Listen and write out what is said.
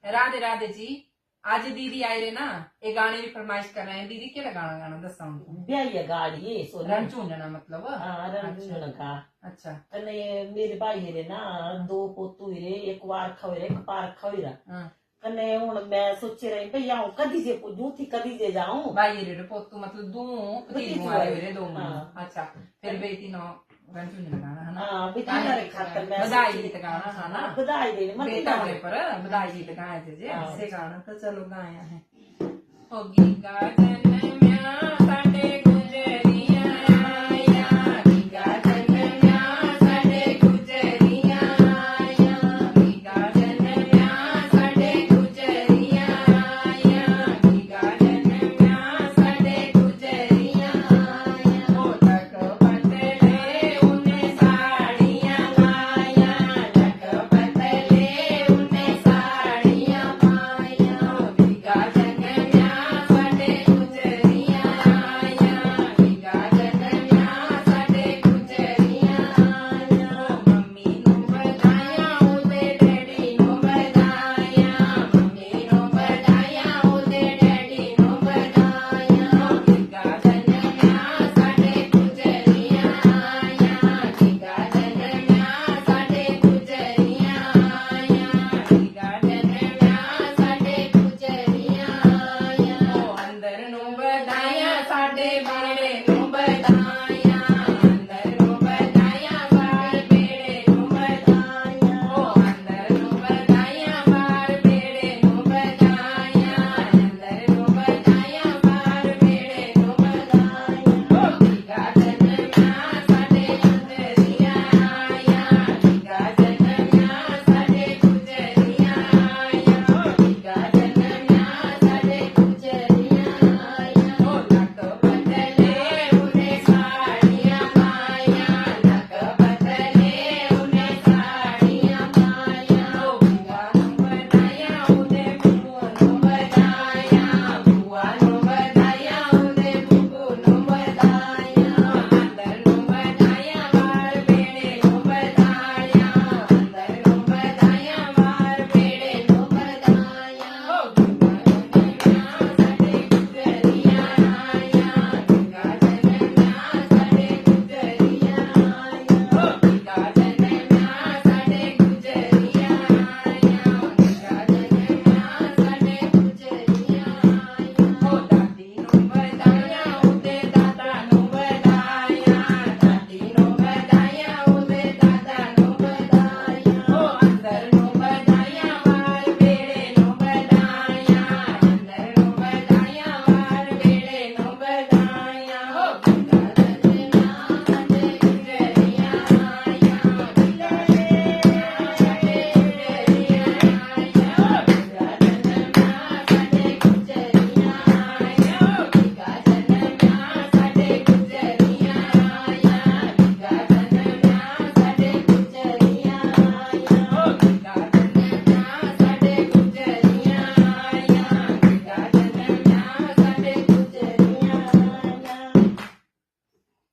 राधे राधे जी। आज दीदी आए रहे ना, ये गाने की फरमाइश कर रहे हैं। दीदी क्या गाना गाना दसा उनको। ब्याही गाड़ी सोना रन झूंझना मतलब। हाँ रंजन का अच्छा कने मेरे भाई रे ना दो पोतू रे एक वार खवे एक पार खवे हाँ कने हुन मैं सोचे रही भई आऊं कदी जे पुजू थी कदी जे जाऊं भाई रे पोतू मतलब दो भतीजू आए हुए दो मुन्ने। हाँ। अच्छा फिर बेटी नो रन झूंझना गाना है ना। हाँ बिठाना रे खातर मैं बधाई गीत गाना है ना। बधाई देने मत बेटा होने पर बधाई गीत गाए थे जे ऐसे गाना तो चलो गाया है। होगी गाजन म्या साडे गुंजे